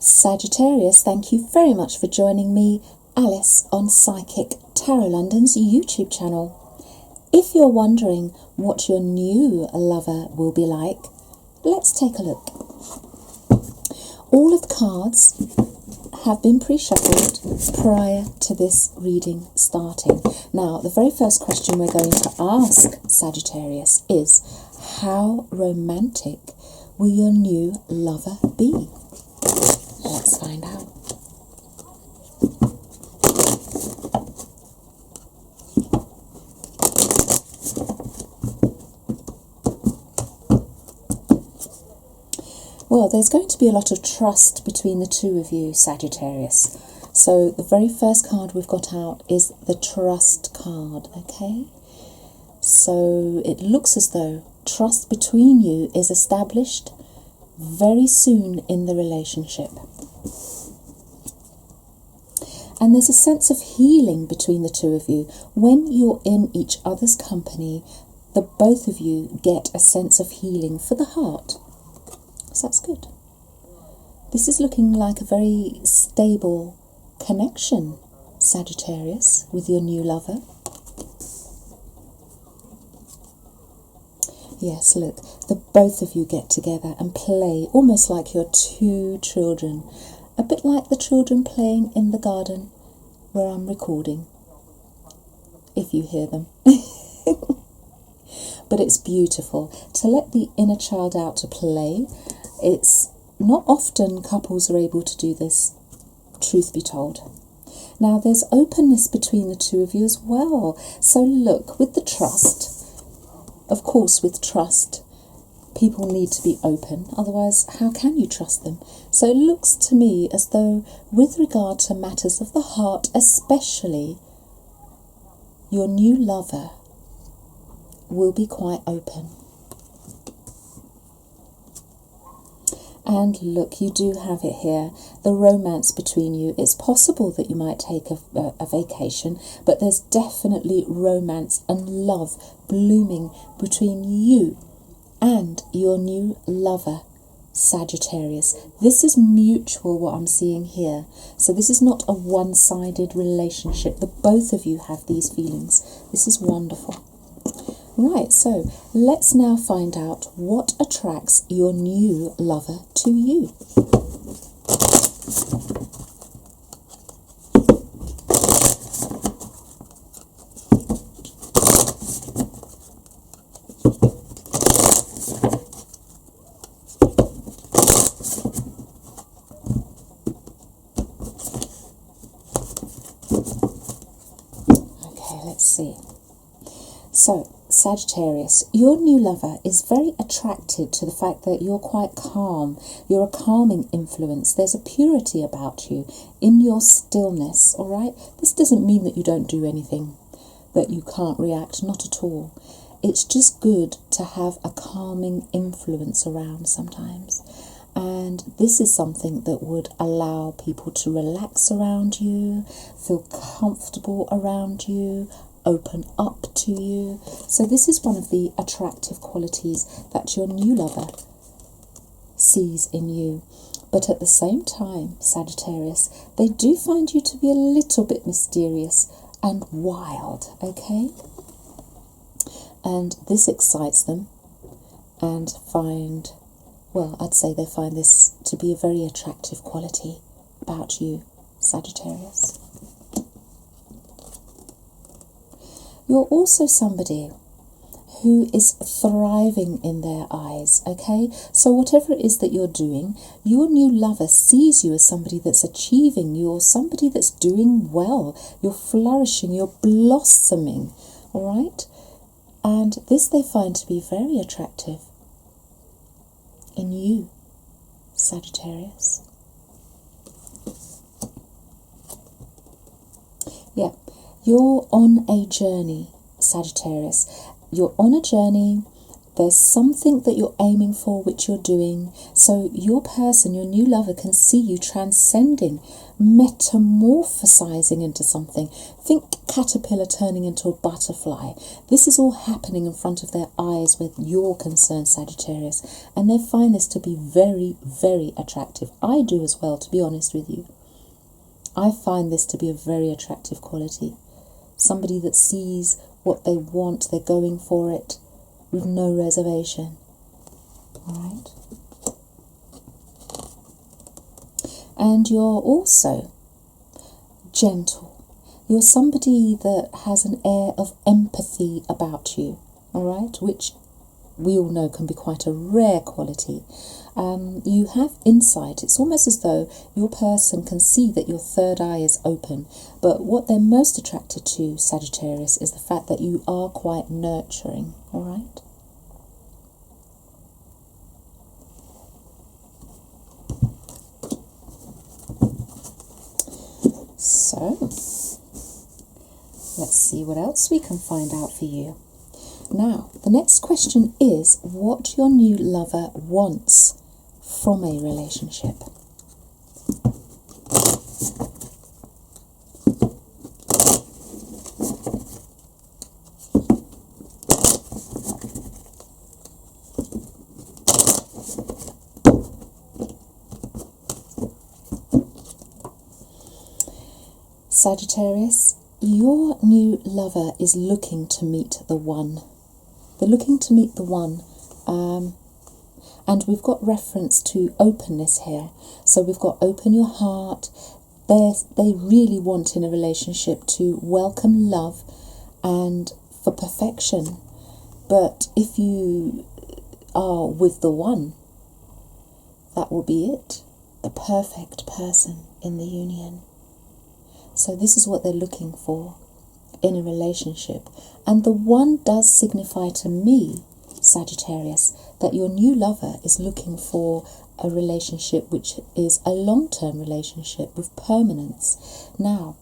Sagittarius, thank you very much for joining me, Alice, on Psychic Tarot London's YouTube channel. If you're wondering what your new lover will be like, let's take a look. All of the cards have been pre-shuffled prior to this reading starting. Now, the very first question we're going to ask Sagittarius is, how romantic will your new lover be? Let's find out. Well, there's going to be a lot of trust between the two of you, Sagittarius. So the very first card we've got out is the trust card, okay? So it looks as though trust between you is established very soon in the relationship. And there's a sense of healing between the two of you. When you're in each other's company, the both of you get a sense of healing for the heart. So that's good. This is looking like a very stable connection, Sagittarius, with your new lover. Yes, look, the both of you get together and play almost like you're two children. A bit like the children playing in the garden where I'm recording, if you hear them. But it's beautiful to let the inner child out to play. It's not often couples are able to do this, truth be told. Now, there's openness between the two of you as well. So look, with the trust, of course, with trust, people need to be open. Otherwise, how can you trust them? So it looks to me as though, with regard to matters of the heart especially, your new lover will be quite open. And look, you do have it here, the romance between you. It's possible that you might take a vacation, but there's definitely romance and love blooming between you and your new lover, Sagittarius. This is mutual, what I'm seeing here. So this is not a one-sided relationship. The both of you have these feelings. This is wonderful. Right, so let's now find out what attracts your new lover to you. Okay, let's see. So, Sagittarius, your new lover is very attracted to the fact that you're quite calm. You're a calming influence. There's a purity about you in your stillness, all right? This doesn't mean that you don't do anything, that you can't react, not at all. It's just good to have a calming influence around sometimes. And this is something that would allow people to relax around you, feel comfortable around you, open up to you. So this is one of the attractive qualities that your new lover sees in you. But at the same time, Sagittarius, they do find you to be a little bit mysterious and wild, okay? And this excites them and I'd say they find this to be a very attractive quality about you, Sagittarius. You're also somebody who is thriving in their eyes, okay? So whatever it is that you're doing, your new lover sees you as somebody that's achieving, you're somebody that's doing well, you're flourishing, you're blossoming, all right? And this they find to be very attractive in you, Sagittarius. Yeah. You're on a journey, Sagittarius. You're on a journey There's something that you're aiming for, which you're doing. So your person, your new lover, can see you transcending, metamorphosizing into something. Think caterpillar turning into a butterfly. This is all happening in front of their eyes with you're concerned, Sagittarius. And they find this to be very, very attractive. I do as well, to be honest with you. I find this to be a very attractive quality. Somebody that sees what they want, they're going for it with no reservation. Alright? And you're also gentle. You're somebody that has an air of empathy about you. Alright? Which we all know can be quite a rare quality. You have insight. It's almost as though your person can see that your third eye is open. But what they're most attracted to, Sagittarius, is the fact that you are quite nurturing. Alright? So, let's see what else we can find out for you. Now, the next question is what your new lover wants from a relationship. Sagittarius, your new lover is looking to meet the one. They're looking to meet the one. And we've got reference to openness here. So we've got open your heart. They really want in a relationship to welcome love and for perfection. But if you are with the one, that will be it. The perfect person in the union. So this is what they're looking for in a relationship. And the one does signify to me, Sagittarius, that your new lover is looking for a relationship which is a long-term relationship with permanence. Now,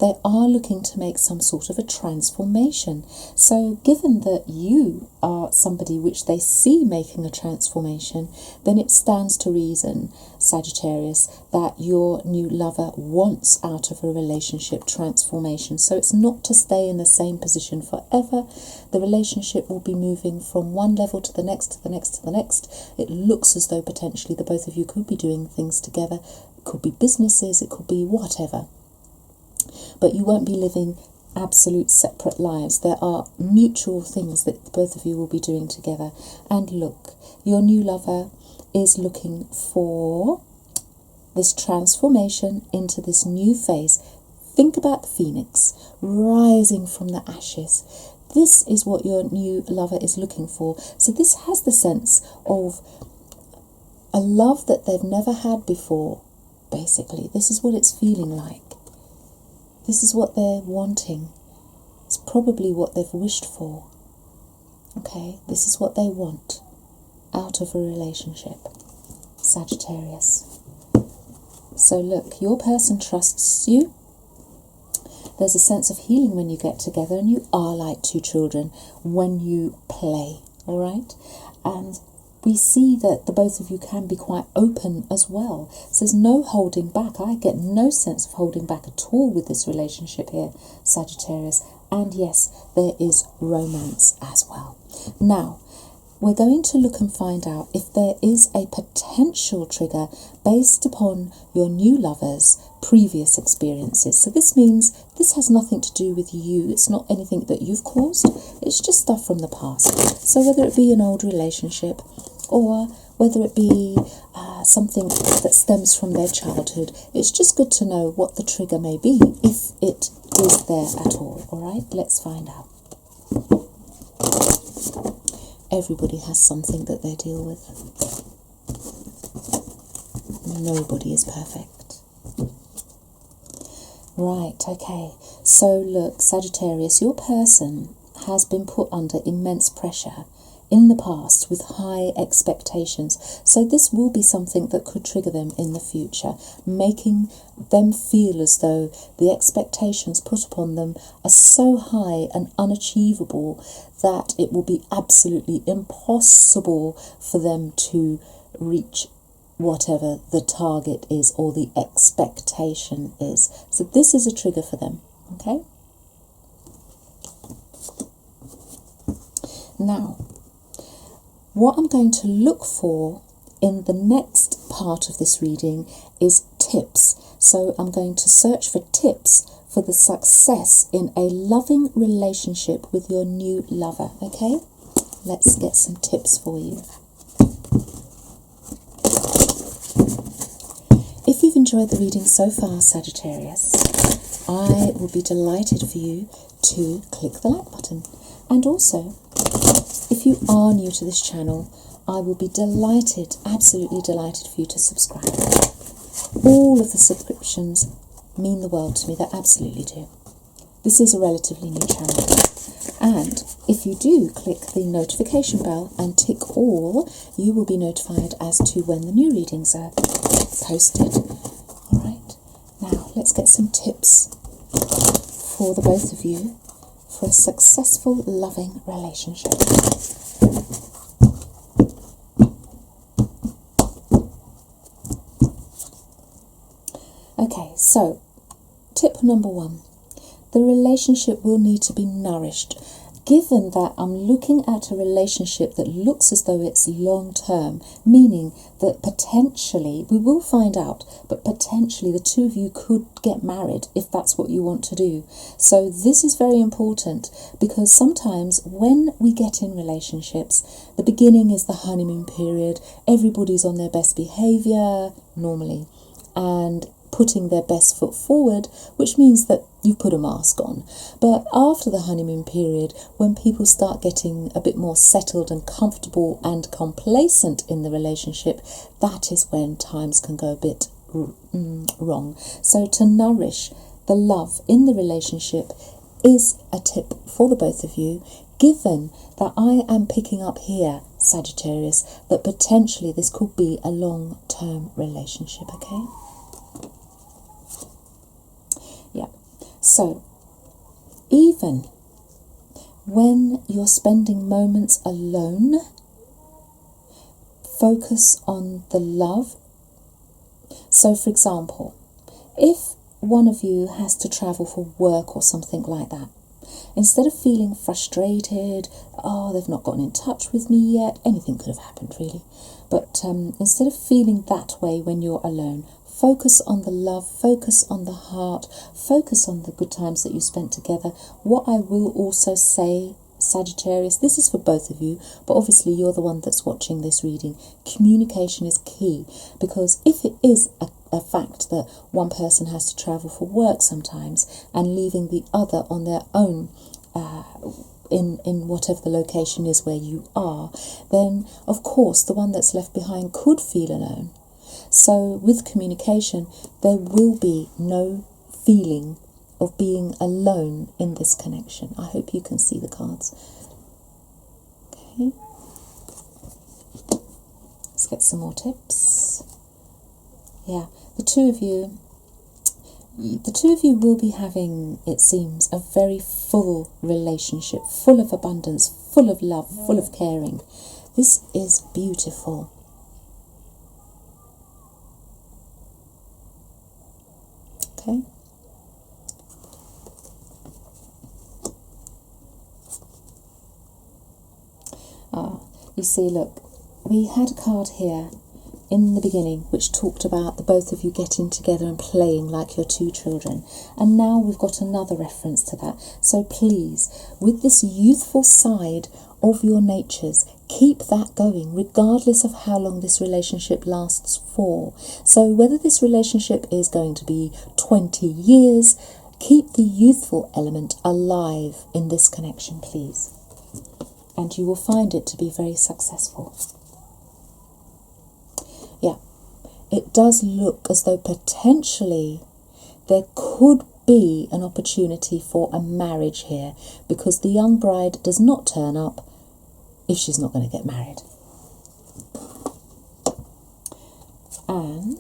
they are looking to make some sort of a transformation. So given that you are somebody which they see making a transformation, then it stands to reason, Sagittarius, that your new lover wants out of a relationship transformation. So it's not to stay in the same position forever. The relationship will be moving from one level to the next, to the next, to the next. It looks as though potentially the both of you could be doing things together. It could be businesses, it could be whatever. But you won't be living absolute separate lives. There are mutual things that both of you will be doing together. And look, your new lover is looking for this transformation into this new phase. Think about the phoenix rising from the ashes. This is what your new lover is looking for. So this has the sense of a love that they've never had before, basically. This is what it's feeling like. This is what they're wanting. It's probably what they've wished for. Okay, this is what they want out of a relationship. Sagittarius. So look, your person trusts you. There's a sense of healing when you get together, and you are like two children when you play. Alright? And we see that the both of you can be quite open as well. So there's no holding back. I get no sense of holding back at all with this relationship here, Sagittarius. And yes, there is romance as well. Now, we're going to look and find out if there is a potential trigger based upon your new lover's previous experiences. So this means this has nothing to do with you. It's not anything that you've caused. It's just stuff from the past. So whether it be an old relationship, or whether it be something that stems from their childhood, it's just good to know what the trigger may be, if it is there at all. Alright, let's find out. Everybody has something that they deal with. Nobody is perfect. Right, okay. So look, Sagittarius, your person has been put under immense pressure in the past with high expectations. So this will be something that could trigger them in the future, making them feel as though the expectations put upon them are so high and unachievable that it will be absolutely impossible for them to reach whatever the target is or the expectation is. So this is a trigger for them, okay? Now, what I'm going to look for in the next part of this reading is tips. So I'm going to search for tips for the success in a loving relationship with your new lover, okay? Let's get some tips for you. If you've enjoyed the reading so far, Sagittarius, I will be delighted for you to click the like button. And also, if you are new to this channel, I will be delighted, absolutely delighted for you to subscribe. All of the subscriptions mean the world to me, they absolutely do. This is a relatively new channel. And if you do click the notification bell and tick all, you will be notified as to when the new readings are posted. Alright, now let's get some tips for the both of you for a successful, loving relationship. Okay, so tip number 1. The relationship will need to be nourished. Given that I'm looking at a relationship that looks as though it's long-term, meaning that potentially, we will find out, but potentially the two of you could get married if that's what you want to do. So this is very important, because sometimes when we get in relationships, the beginning is the honeymoon period, everybody's on their best behaviour, normally, and putting their best foot forward, which means that you put a mask on. But after the honeymoon period, when people start getting a bit more settled and comfortable and complacent in the relationship, that is when times can go a bit wrong. So to nourish the love in the relationship is a tip for the both of you, given that I am picking up here, Sagittarius, that potentially this could be a long-term relationship, okay? Yeah, so even when you're spending moments alone, focus on the love. So for example, if one of you has to travel for work or something like that, instead of feeling frustrated, oh, they've not gotten in touch with me yet, anything could have happened really, but instead of feeling that way when you're alone, focus on the love, focus on the heart, focus on the good times that you spent together. What I will also say, Sagittarius, this is for both of you, but obviously you're the one that's watching this reading. Communication is key, because if it is a fact that one person has to travel for work sometimes and leaving the other on their own in whatever the location is where you are, then of course the one that's left behind could feel alone. So with communication, there will be no feeling of being alone in this connection. I hope you can see the cards. Okay. Let's get some more tips. Yeah, the two of you will be having, it seems, a very full relationship, full of abundance, full of love, full of caring. This is beautiful. Okay. You see, look, we had a card here in the beginning which talked about the both of you getting together and playing like your two children, and now we've got another reference to that. So please, with this youthful side of your natures, keep that going regardless of how long this relationship lasts for. So whether this relationship is going to be 20 years, keep the youthful element alive in this connection, please, and you will find it to be very successful. Yeah, it does look as though potentially there could be an opportunity for a marriage here, because the young bride does not turn up if she's not going to get married. And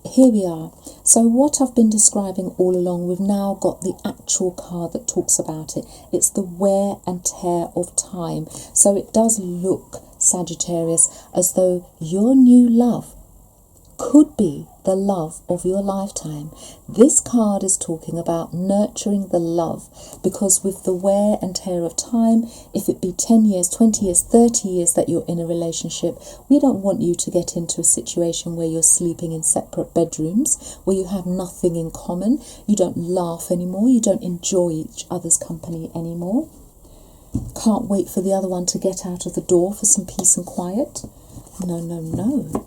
here we are. So what I've been describing all along, we've now got the actual card that talks about it. It's the wear and tear of time. So it does look, Sagittarius, as though your new love could be the love of your lifetime. This card is talking about nurturing the love, because with the wear and tear of time, if it be 10 years, 20 years, 30 years that you're in a relationship, we don't want you to get into a situation where you're sleeping in separate bedrooms, where you have nothing in common, you don't laugh anymore, you don't enjoy each other's company anymore. Can't wait for the other one to get out of the door for some peace and quiet. No, no, no.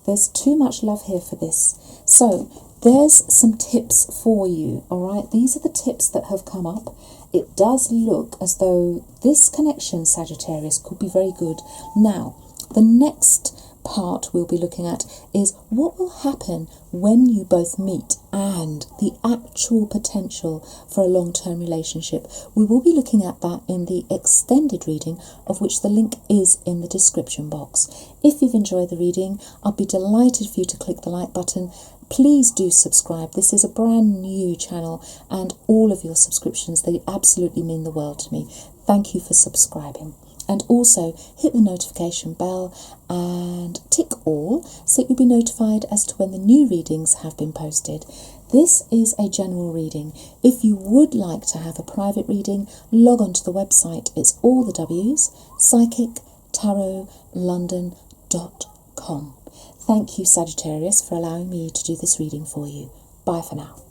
There's too much love here for this. So there's some tips for you, all right? These are the tips that have come up. It does look as though this connection, Sagittarius, could be very good. Now, the next part we'll be looking at is what will happen when you both meet and the actual potential for a long-term relationship. We will be looking at that in the extended reading, of which the link is in the description box. If you've enjoyed the reading, I'll be delighted for you to click the like button. Please do subscribe. This is a brand new channel, and all of your subscriptions, they absolutely mean the world to me. Thank you for subscribing. And also hit the notification bell and tick all so that you'll be notified as to when the new readings have been posted. This is a general reading. If you would like to have a private reading, log on to the website. It's all the W's, psychictarotlondon.com. Thank you, Sagittarius, for allowing me to do this reading for you. Bye for now.